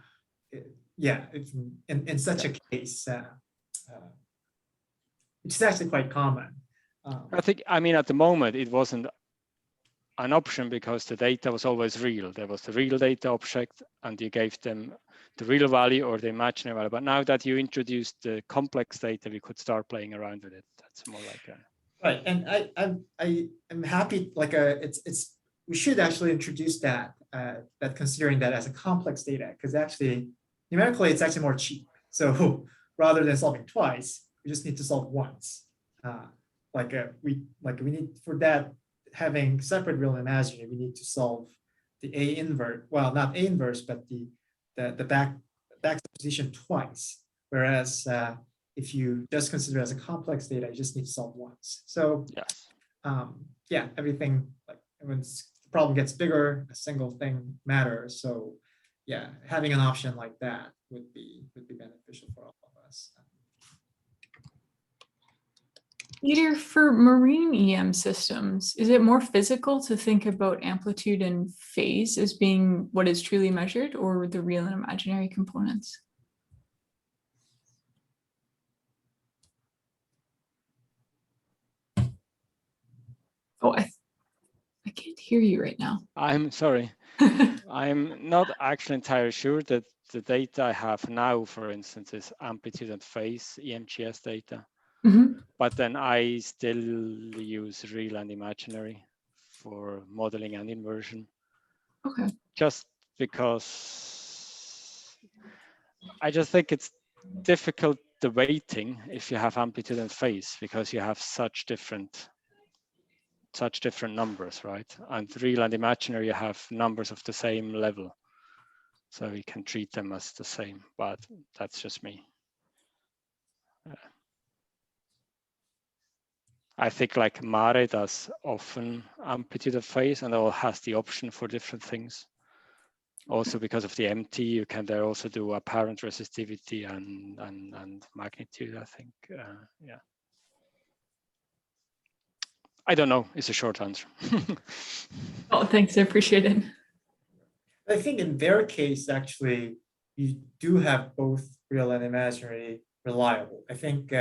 Speaker 10: yeah, if in such a case, which is actually quite common.
Speaker 8: I mean, at the moment, it wasn't an option because the data was always real. There was the real data object, and you gave them the real value or the imaginary value. But now that you introduced the complex data, we could start playing around with it. That's more like a
Speaker 10: right. And I am happy. Like it's we should actually introduce that that considering that as a complex data, because actually numerically it's actually more cheap. So rather than solving twice, we just need to solve once. We need for that having separate real and imaginary, we need to solve the A invert. Well, not A inverse, but the back supposition twice. Whereas if you just consider it as a complex data, you just need to solve once. So
Speaker 8: yes.
Speaker 10: Yeah, everything like when the problem gets bigger, a single thing matters. So yeah, having an option like that would be beneficial for all of us.
Speaker 5: Peter, for marine EM systems, is it more physical to think about amplitude and phase as being what is truly measured, or the real and imaginary components? Oh, I can't hear you right now.
Speaker 8: I'm sorry. I'm not actually entirely sure that the data I have now, for instance, is amplitude and phase EMGS data.
Speaker 5: Mm-hmm.
Speaker 8: But then I still use real and imaginary for modeling and inversion.
Speaker 5: Okay.
Speaker 8: Just because I just think it's difficult the weighting if you have amplitude and phase because you have such different numbers, right? And real and imaginary, you have numbers of the same level. So we can treat them as the same, but that's just me. I think like Mare does often amplitude of phase and all has the option for different things. Also because of the MT, you can there also do apparent resistivity and magnitude, I think, yeah. I don't know, it's a short answer.
Speaker 5: Oh, thanks, I appreciate it.
Speaker 10: I think in their case, actually, you do have both real and imaginary reliable. I think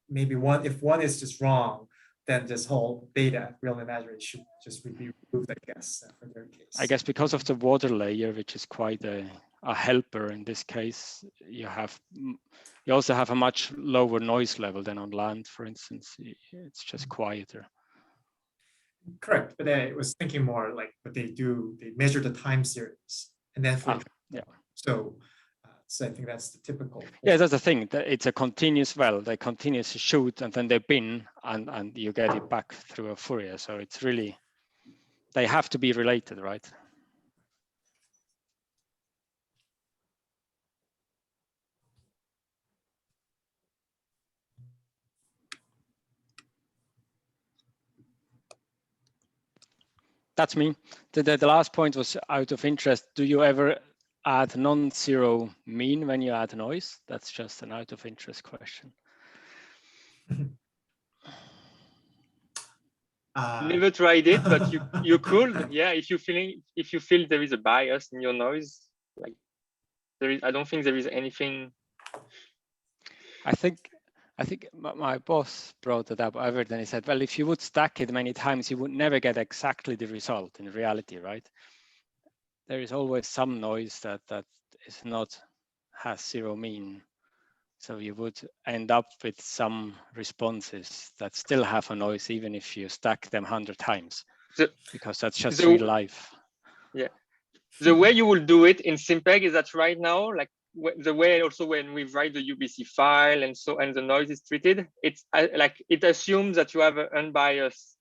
Speaker 10: maybe if one is just wrong, then this whole data, real and imaginary, should just be removed, I guess, for their case.
Speaker 8: I guess because of the water layer, which is quite a helper in this case, you also have a much lower noise level than on land, for instance. It's just quieter.
Speaker 10: Correct, but I was thinking more like what they do, they measure the time series and then
Speaker 8: yeah.
Speaker 10: So I think that's the typical.
Speaker 8: Yeah, that's the thing. It's a continuous well. They continuously shoot and then they bin and you get it back through a Fourier. So it's really, they have to be related, right? That's me. The last point was out of interest. Do you ever add non-zero mean when you add noise? That's just an out of interest question.
Speaker 7: Never tried it, but you could. Yeah, if you feel there is a bias in your noise, like I don't think there is anything.
Speaker 8: I think my boss brought it up earlier, and he said, well, if you would stack it many times, you would never get exactly the result in reality, right? There is always some noise that is not, has zero mean. So you would end up with some responses that still have a noise, even if you stack them 100 times, because that's just real life.
Speaker 7: Yeah. The way you will do it in SimPEG is that right now, like the way also when we write the UBC file and the noise is treated, it's like it assumes that you have an unbiased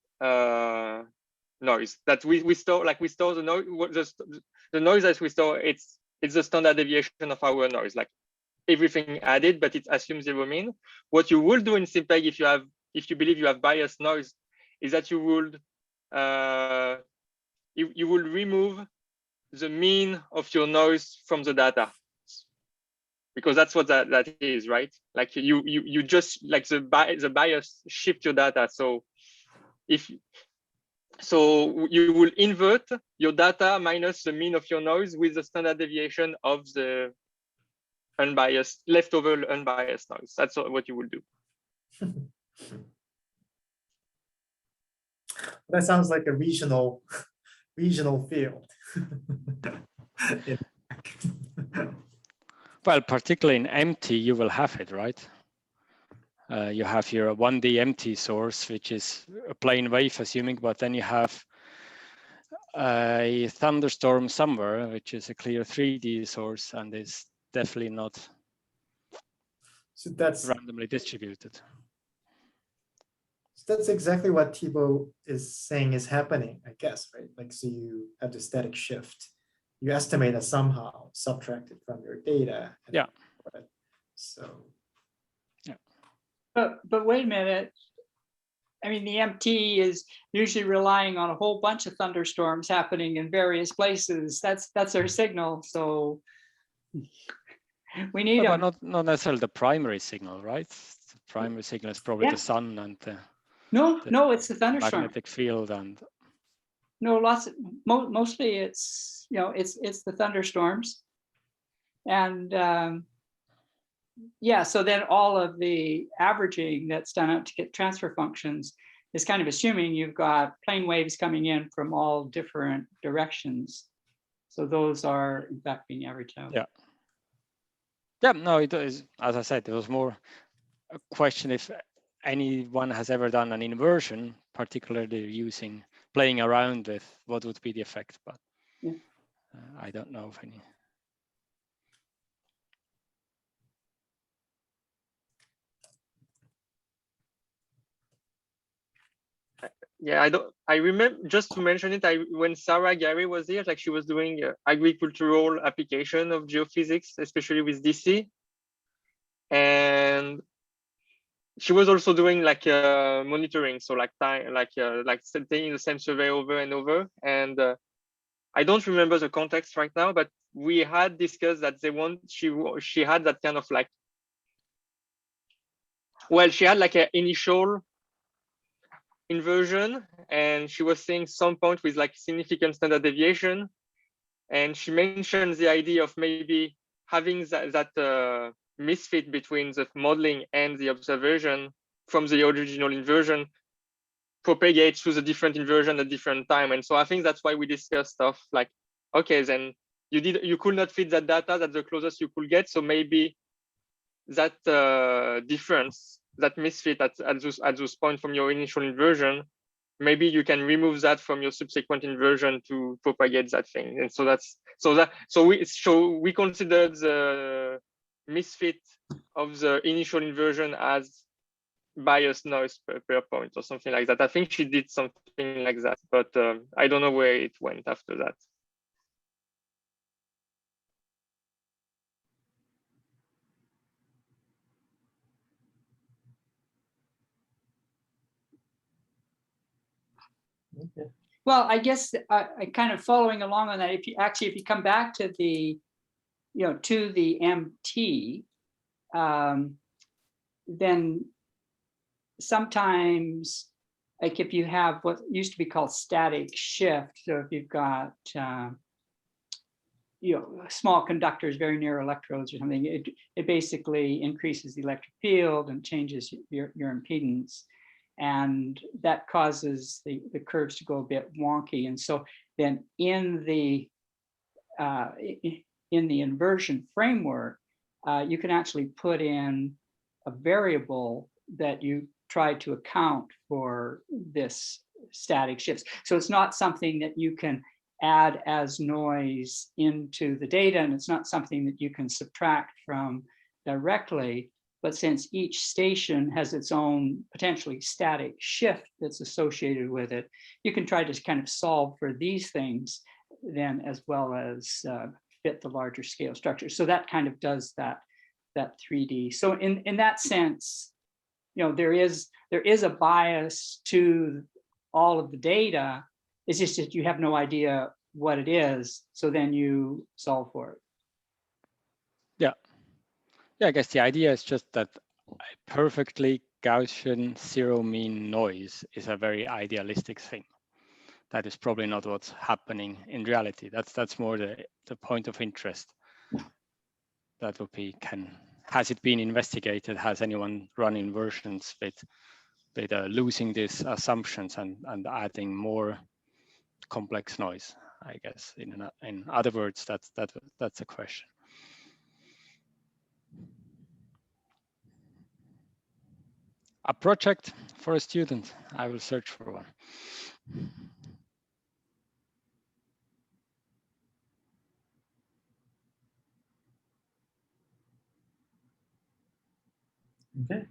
Speaker 7: noise that we store. Like we store the noise, the noise that we store. It's the standard deviation of our noise, like everything added, but it assumes zero mean. What you will do in SimPEG if you believe you have biased noise is that you would you will remove the mean of your noise from the data, because that's what that is, right? Like you just like the bias shift your data. So you will invert your data minus the mean of your noise with the standard deviation of the unbiased leftover unbiased noise. That's what you will do.
Speaker 10: That sounds like a regional field.
Speaker 8: Well, particularly in empty, you will have it, right? You have your 1D empty source, which is a plain wave, assuming, but then you have a thunderstorm somewhere, which is a clear 3D source, and is definitely not randomly distributed.
Speaker 10: So that's exactly what Thibaut is saying is happening, I guess, right? Like, so you have the static shift. You estimate it somehow, subtract it from your data.
Speaker 8: Yeah.
Speaker 10: So.
Speaker 9: Yeah. But wait a minute. I mean, the MT is usually relying on a whole bunch of thunderstorms happening in various places. That's their signal. So we need
Speaker 8: but not necessarily the primary signal, right? The primary signal is probably the sun and the
Speaker 9: no, it's the thunderstorm.
Speaker 8: Magnetic field and
Speaker 9: no, mostly it's it's the thunderstorms, and yeah. So then all of the averaging that's done out to get transfer functions is kind of assuming you've got plane waves coming in from all different directions. So those are in fact being averaged out.
Speaker 8: Yeah. Yeah. No, it is. As I said, it was more a question if anyone has ever done an inversion, particularly playing around with what would be the effect, but
Speaker 9: yeah.
Speaker 8: I don't know of any.
Speaker 7: Yeah, I remember, just to mention it, when Sarah Gary was here, like she was doing agricultural application of geophysics, especially with DC. And she was also doing like monitoring, so like time, like taking the same survey over and over. And I don't remember the context right now, but we had discussed that she had that kind of like, well, she had like an initial inversion, and she was seeing some point with like significant standard deviation, and she mentioned the idea of maybe having that misfit between the modeling and the observation from the original inversion propagates through the different inversion at different time. And so I think that's why we discussed stuff like, okay, then you could not fit that data, that's the closest you could get, so maybe that difference, that misfit at those points from your initial inversion, maybe you can remove that from your subsequent inversion to propagate that thing. And so we considered the misfit of the initial inversion as biased noise per point or something like that. I think she did something like that, but I don't know where it went after that.
Speaker 9: Well, I guess I kind of following along on that. If you come back to the to the MT, then sometimes, like if you have what used to be called static shift, so if you've got small conductors very near electrodes or something, it basically increases the electric field and changes your impedance, and that causes the curves to go a bit wonky. And so then in the inversion framework, you can actually put in a variable that you try to account for this static shifts. So it's not something that you can add as noise into the data, and it's not something that you can subtract from directly. But since each station has its own potentially static shift that's associated with it, you can try to kind of solve for these things then, as well as fit the larger scale structure. So that kind of does that 3D. So in that sense, there is a bias to all of the data. It's just that you have no idea what it is, so then you solve for it.
Speaker 8: Yeah, I guess the idea is just that a perfectly Gaussian zero mean noise is a very idealistic thing. That is probably not what's happening in reality. That's more the point of interest. That would be, has it been investigated? Has anyone run inversions with losing these assumptions and adding more complex noise? I guess in other words, that's a question. A project for a student. I will search for one.
Speaker 1: Okay.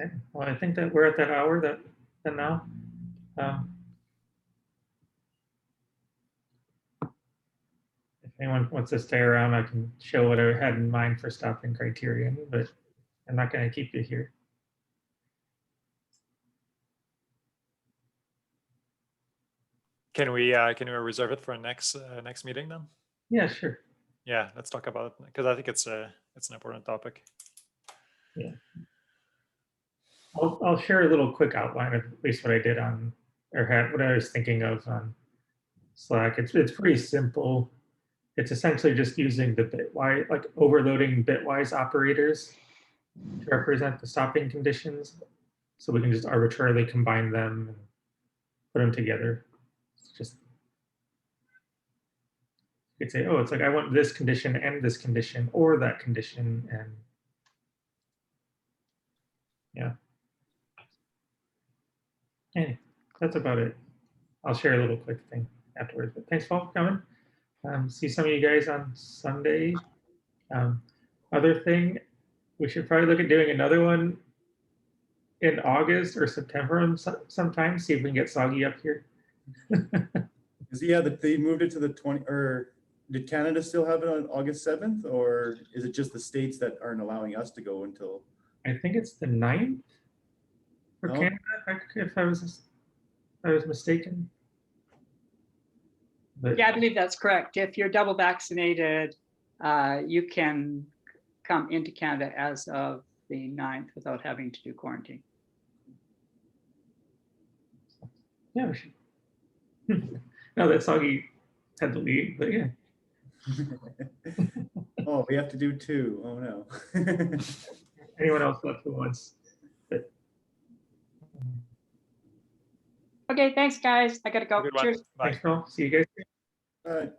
Speaker 1: Okay. Well, I think that we're at that hour that now. If anyone wants to stay around, I can show what I had in mind for stopping criterion, but I'm not going to keep you here.
Speaker 2: Can we reserve it for next meeting then?
Speaker 1: Yeah, sure.
Speaker 2: Yeah, let's talk about it, because I think it's an important topic.
Speaker 1: Yeah. I'll share a little quick outline of at least what I did on, or what I was thinking of on Slack. It's pretty simple. It's essentially just using the bitwise, like overloading bitwise operators to represent the stopping conditions. So we can just arbitrarily combine them and put them together. It's just, you could say, oh, it's like I want this condition and this condition or that condition, and yeah. Hey, that's about it. I'll share a little quick thing afterwards. But thanks, Paul, for coming. See some of you guys on Sunday. Other thing, we should probably look at doing another one in August or September sometime, see if we can get Soggy up here.
Speaker 4: Yeah, they moved it to the 20, or did Canada still have it on August 7th, or is it just the states that aren't allowing us to go until?
Speaker 1: I think it's the 9th for Canada, if I was mistaken. But,
Speaker 9: yeah, I believe that's correct. If you're double vaccinated, you can come into Canada as of the 9th without having to do quarantine.
Speaker 1: Yeah, we should. No, that Soggy had the lead, but yeah.
Speaker 4: Oh, we have to do 2. Oh no.
Speaker 1: Anyone else left who wants? But,
Speaker 9: okay, thanks guys. I gotta go. Cheers.
Speaker 2: Bye.
Speaker 1: thanks, Paul. See you guys.
Speaker 4: All right.